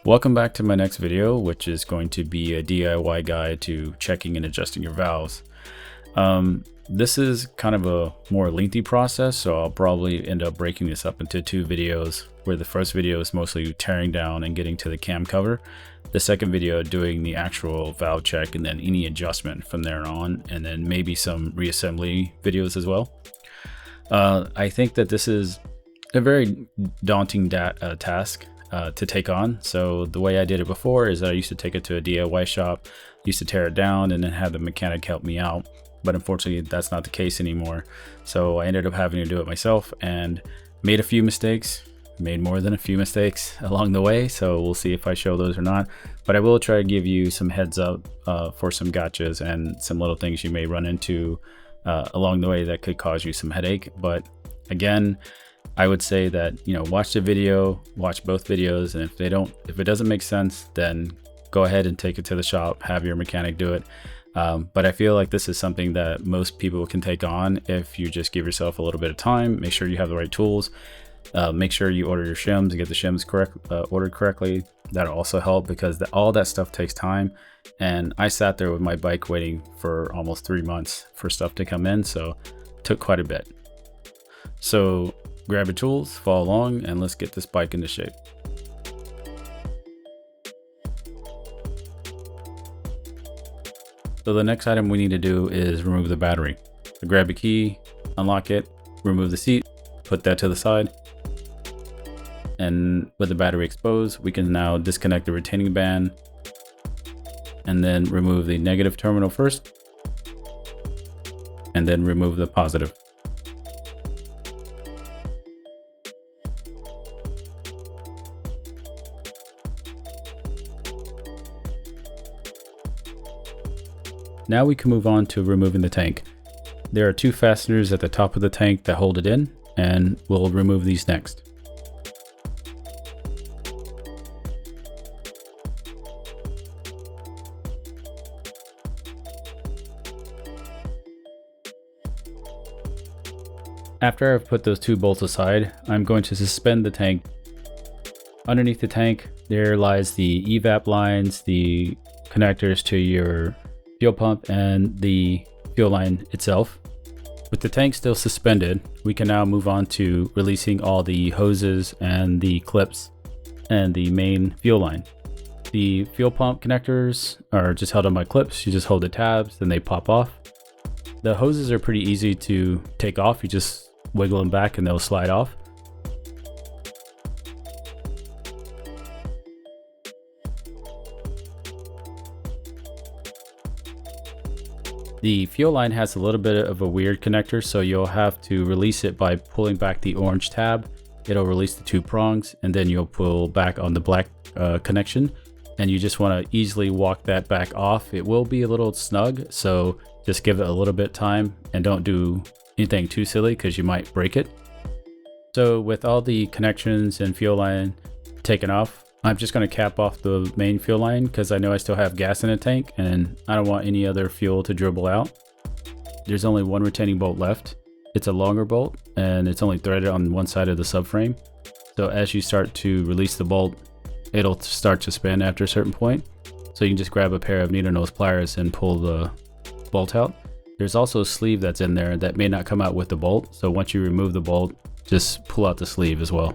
Welcome back to my next video, which is going to be a DIY guide to checking and adjusting your valves. This is kind of a more lengthy process, so I'll probably end up breaking this up into two videos, where the first video is mostly tearing down and getting to the cam cover. The second video doing the actual valve check and then any adjustment from there on, and then maybe some reassembly videos as well. I think that this is a very daunting task to take on. So the way I did it before is I used to take it to a DIY shop, used to tear it down and then have the mechanic help me out. But unfortunately, that's not the case anymore. So I ended up having to do it myself and made a few mistakes, made more than a few mistakes along the way. So we'll see if I show those or not. But I will try to give you some heads up for some gotchas and some little things you may run into along the way that could cause you some headache. But again, I would say that, watch the video, watch both videos, and if it doesn't make sense, then go ahead and take it to the shop, have your mechanic do it. But I feel like this is something that most people can take on if you just give yourself a little bit of time. Make sure you have the right tools. Make sure you order your shims and get the shims ordered correctly. That'll also help because all that stuff takes time. And I sat there with my bike waiting for almost 3 months for stuff to come in, so it took quite a bit. So grab your tools, follow along, and let's get this bike into shape. So the next item we need to do is remove the battery. So grab a key, unlock it, remove the seat, put that to the side. And with the battery exposed, we can now disconnect the retaining band and then remove the negative terminal first, and then remove the positive. Now we can move on to removing the tank. There are two fasteners at the top of the tank that hold it in, and we'll remove these next. After I've put those two bolts aside, I'm going to suspend the tank. Underneath the tank, there lies the evap lines, the connectors to your fuel pump, and the fuel line itself. With the tank still suspended, we can now move on to releasing all the hoses and the clips and the main fuel line. The fuel pump connectors are just held on by clips. You just hold the tabs, then they pop off. The hoses are pretty easy to take off. You just wiggle them back and they'll slide off. The fuel line has a little bit of a weird connector, so you'll have to release it by pulling back the orange tab. It'll release the two prongs, and then you'll pull back on the black connection, and you just want to easily walk that back off. It will be a little snug, so just give it a little bit of time and don't do anything too silly because you might break it. So with all the connections and fuel line taken off, I'm just going to cap off the main fuel line because I know I still have gas in the tank and I don't want any other fuel to dribble out. There's only one retaining bolt left. It's a longer bolt and it's only threaded on one side of the subframe. So as you start to release the bolt, it'll start to spin after a certain point. So you can just grab a pair of needle nose pliers and pull the bolt out. There's also a sleeve that's in there that may not come out with the bolt. So once you remove the bolt, just pull out the sleeve as well.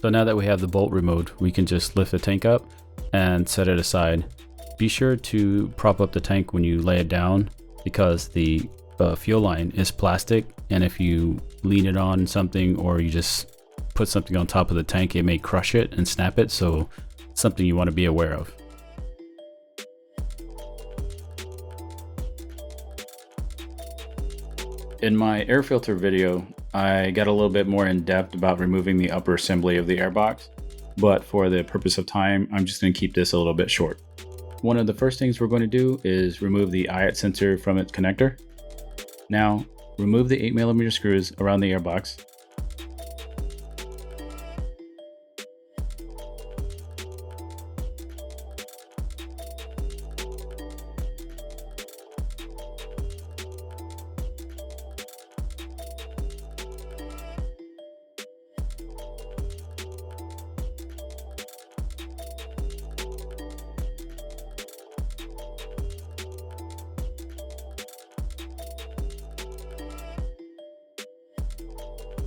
So now that we have the bolt removed, we can just lift the tank up and set it aside. Be sure to prop up the tank when you lay it down because the fuel line is plastic, and if you lean it on something or you just put something on top of the tank, it may crush it and snap it, so something you want to be aware of. In my air filter video, I got a little bit more in depth about removing the upper assembly of the airbox, but for the purpose of time, I'm just going to keep this a little bit short. One of the first things we're going to do is remove the IAT sensor from its connector. Now, remove the 8mm screws around the airbox.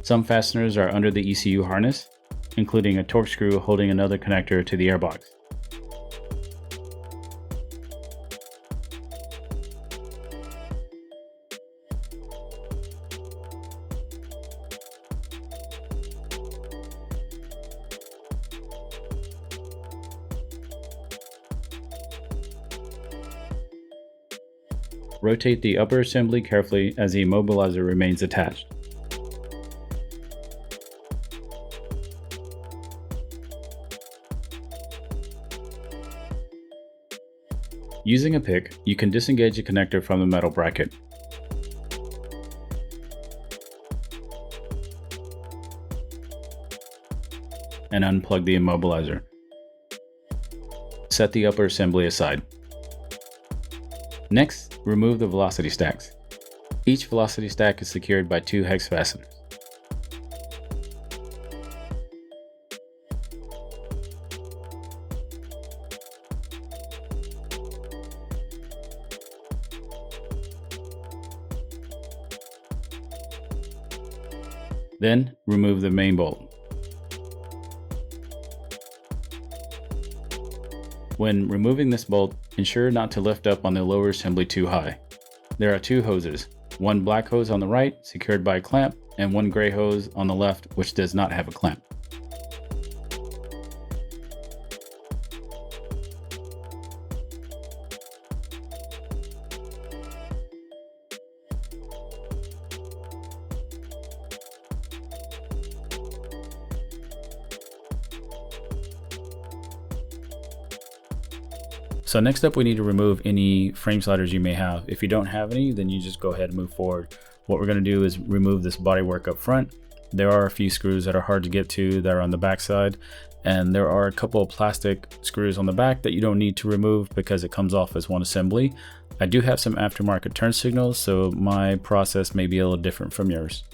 Some fasteners are under the ECU harness, including a torque screw holding another connector to the airbox. Rotate the upper assembly carefully as the immobilizer remains attached. Using a pick, you can disengage the connector from the metal bracket. And unplug the immobilizer. Set the upper assembly aside. Next, remove the velocity stacks. Each velocity stack is secured by 2 hex fasteners. Then, remove the main bolt. When removing this bolt, ensure not to lift up on the lower assembly too high. There are 2 hoses, one black hose on the right secured by a clamp and one gray hose on the left which does not have a clamp. So next up, we need to remove any frame sliders you may have. If you don't have any, then you just go ahead and move forward. What we're going to do is remove this bodywork up front. There are a few screws that are hard to get to that are on the back side, and there are a couple of plastic screws on the back that you don't need to remove because it comes off as one assembly. I do have some aftermarket turn signals, so my process may be a little different from yours.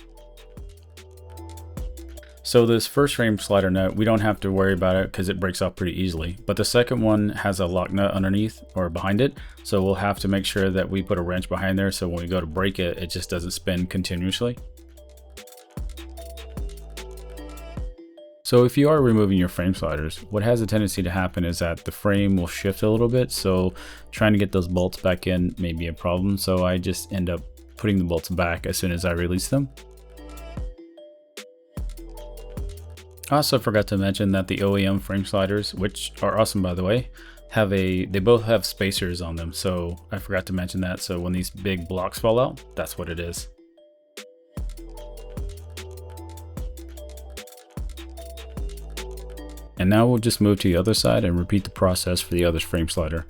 So this first frame slider nut, we don't have to worry about it because it breaks off pretty easily. But the second one has a lock nut underneath or behind it. So we'll have to make sure that we put a wrench behind there so when we go to break it, it just doesn't spin continuously. So if you are removing your frame sliders, what has a tendency to happen is that the frame will shift a little bit. So trying to get those bolts back in may be a problem. So I just end up putting the bolts back as soon as I release them. I also forgot to mention that the OEM frame sliders, which are awesome by the way, they both have spacers on them, so I forgot to mention that. So when these big blocks fall out, that's what it is. And now we'll just move to the other side and repeat the process for the other frame slider.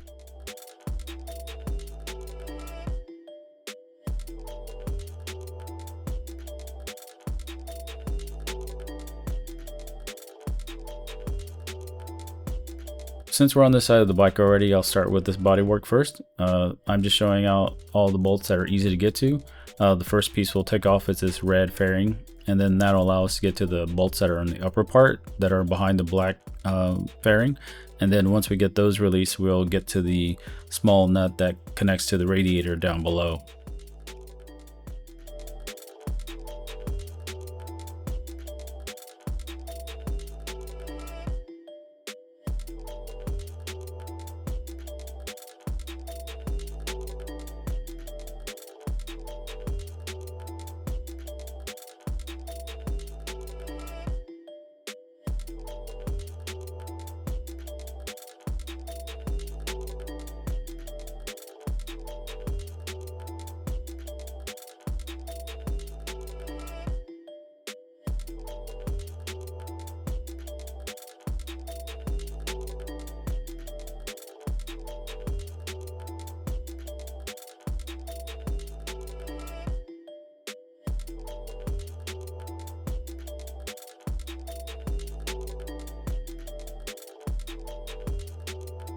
Since we're on this side of the bike already, I'll start with this bodywork first. I'm just showing out all the bolts that are easy to get to. The first piece we'll take off is this red fairing, and then that'll allow us to get to the bolts that are in the upper part that are behind the black fairing. And then once we get those released, we'll get to the small nut that connects to the radiator down below.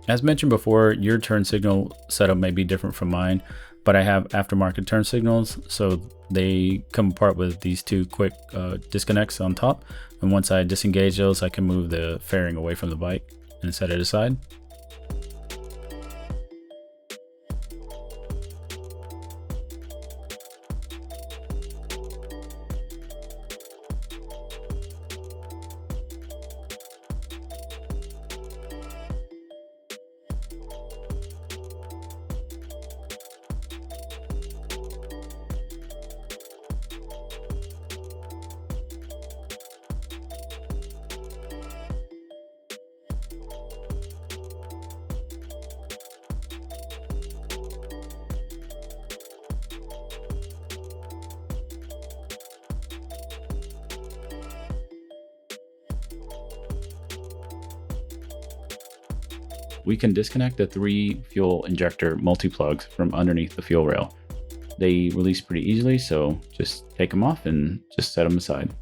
As mentioned before, your turn signal setup may be different from mine, but I have aftermarket turn signals, so they come apart with these 2 quick disconnects on top. And once I disengage those, I can move the fairing away from the bike and set it aside. we can disconnect the 3 fuel injector multi-plugs from underneath the fuel rail. They release pretty easily, so just take them off and just set them aside.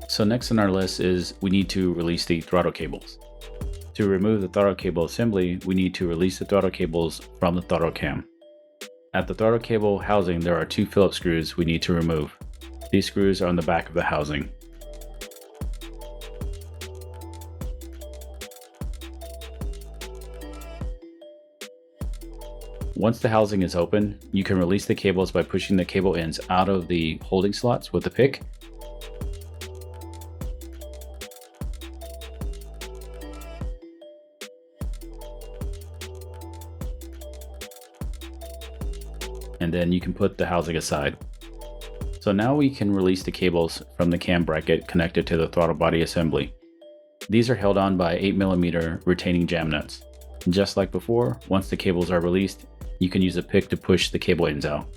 So next on our list is we need to release the throttle cables. To remove the throttle cable assembly, we need to release the throttle cables from the throttle cam. At the throttle cable housing, there are 2 Phillips screws we need to remove. These screws are on the back of the housing. Once the housing is open, you can release the cables by pushing the cable ends out of the holding slots with a pick. And then you can put the housing aside. So now we can release the cables from the cam bracket connected to the throttle body assembly. These are held on by 8mm retaining jam nuts. Just like before, once the cables are released, you can use a pick to push the cable ends out.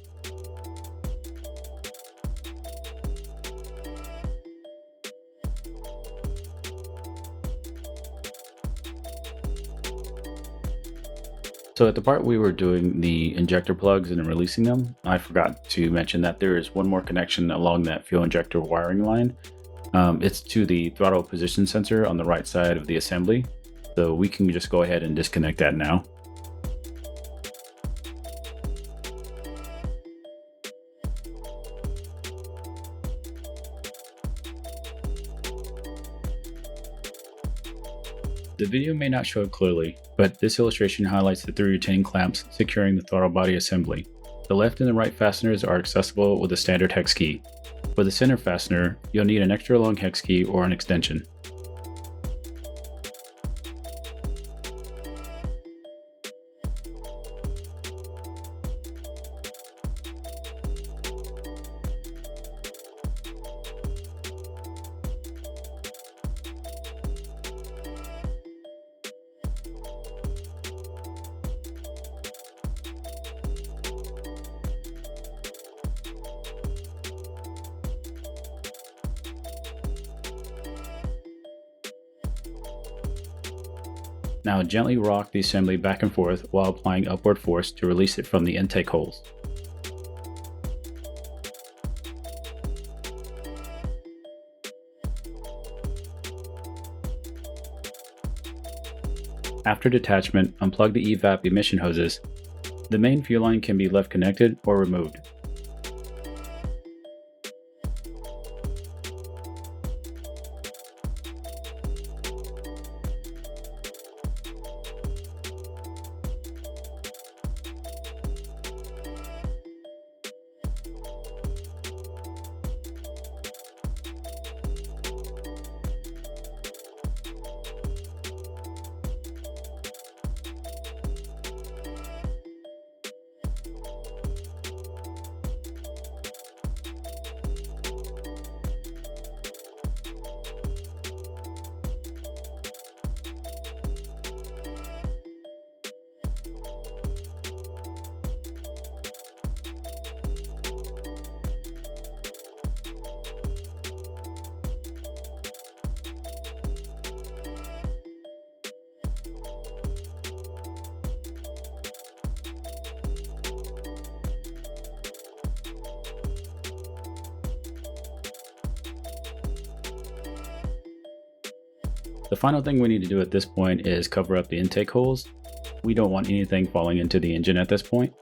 So at the part we were doing the injector plugs and releasing them, I forgot to mention that there is one more connection along that fuel injector wiring line. It's to the throttle position sensor on the right side of the assembly. So we can just go ahead and disconnect that now. The video may not show it clearly, but this illustration highlights the 3 retaining clamps securing the throttle body assembly. The left and the right fasteners are accessible with a standard hex key. For the center fastener, you'll need an extra long hex key or an extension. Now gently rock the assembly back and forth while applying upward force to release it from the intake holes. After detachment, unplug the evap emission hoses. The main fuel line can be left connected or removed. The final thing we need to do at this point is cover up the intake holes. We don't want anything falling into the engine at this point.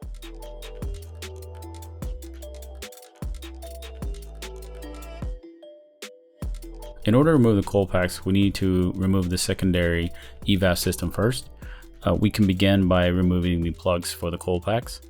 In order to remove the coil packs, we need to remove the secondary evap system first. We can begin by removing the plugs for the coil packs.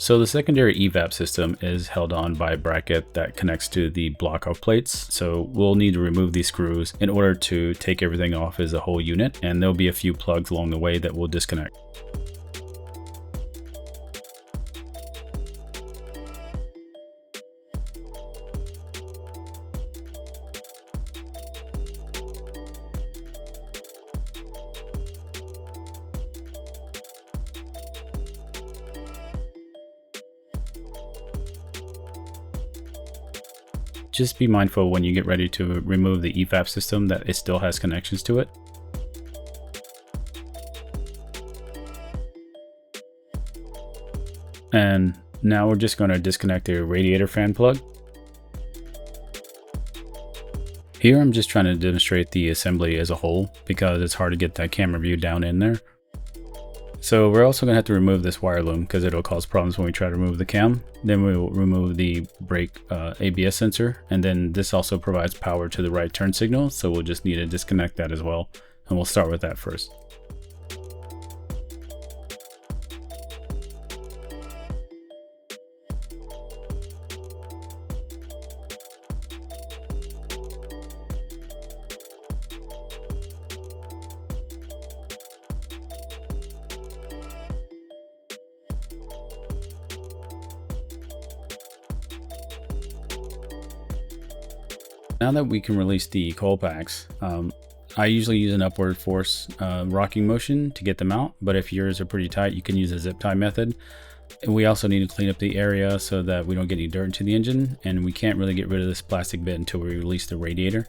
So the secondary evap system is held on by a bracket that connects to the block off plates. So we'll need to remove these screws in order to take everything off as a whole unit, and there'll be a few plugs along the way that we'll disconnect. Just be mindful when you get ready to remove the evap system that it still has connections to it. And now we're just going to disconnect the radiator fan plug. Here I'm just trying to demonstrate the assembly as a whole because it's hard to get that camera view down in there. So we're also going to have to remove this wire loom because it'll cause problems when we try to remove the cam. Then we will remove the brake ABS sensor, and then this also provides power to the right turn signal, so we'll just need to disconnect that as well, and we'll start with that first. Now that we can release the coil packs, I usually use an upward force rocking motion to get them out, but if yours are pretty tight, you can use a zip tie method. And we also need to clean up the area so that we don't get any dirt into the engine, and we can't really get rid of this plastic bit until we release the radiator.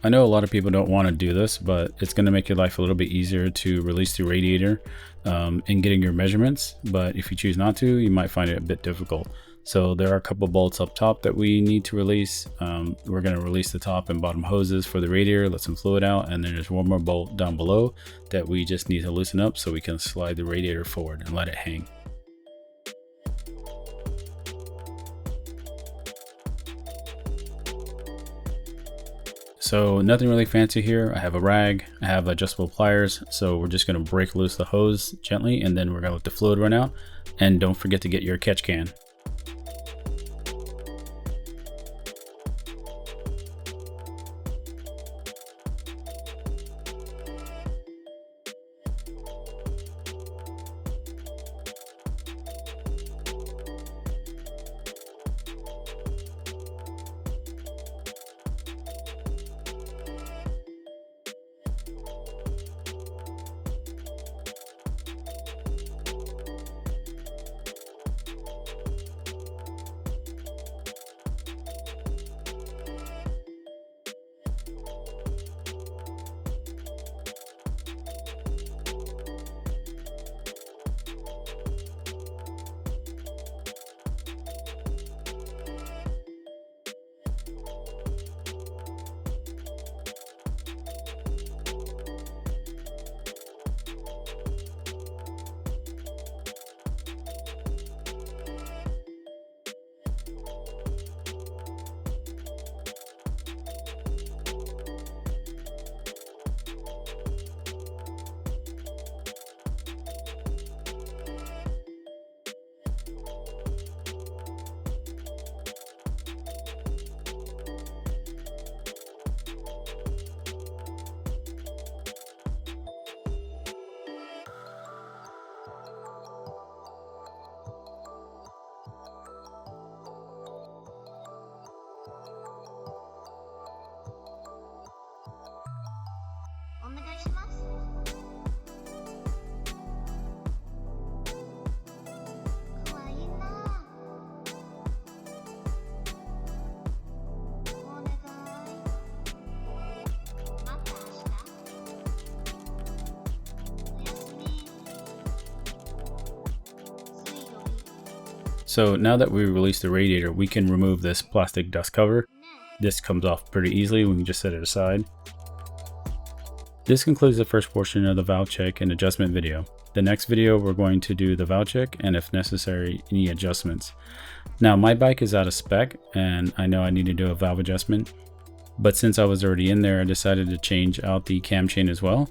I know a lot of people don't want to do this, but it's going to make your life a little bit easier to release the radiator in getting your measurements. But if you choose not to, you might find it a bit difficult. So there are a couple bolts up top that we need to release. We're going to release the top and bottom hoses for the radiator, let some fluid out, and then there's one more bolt down below that we just need to loosen up so we can slide the radiator forward and let it hang. So nothing really fancy here. I have a rag, I have adjustable pliers, so we're just going to break loose the hose gently, and then we're going to let the fluid run out. And don't forget to get your catch can. So now that we released the radiator, we can remove this plastic dust cover. This comes off pretty easily. We can just set it aside. This concludes the first portion of the valve check and adjustment video. The next video, we're going to do the valve check and, if necessary, any adjustments. Now, my bike is out of spec and I know I need to do a valve adjustment, but since I was already in there, I decided to change out the cam chain as well.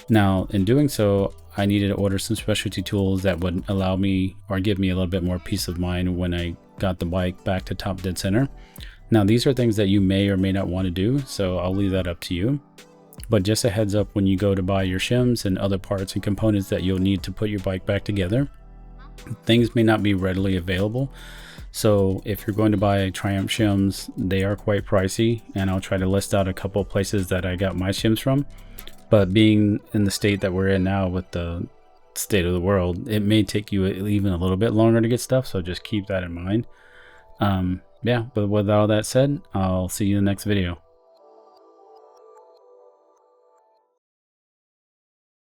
Now, in doing so, I needed to order some specialty tools that would allow me or give me a little bit more peace of mind when I got the bike back to top dead center. Now, these are things that you may or may not want to do, so I'll leave that up to you. But just a heads up, when you go to buy your shims and other parts and components that you'll need to put your bike back together, things may not be readily available. So if you're going to buy Triumph shims, they are quite pricey, and I'll try to list out a couple of places that I got my shims from. But being in the state that we're in now with the state of the world, it may take you even a little bit longer to get stuff, so just keep that in mind. Yeah, but with all that said, I'll see you in the next video.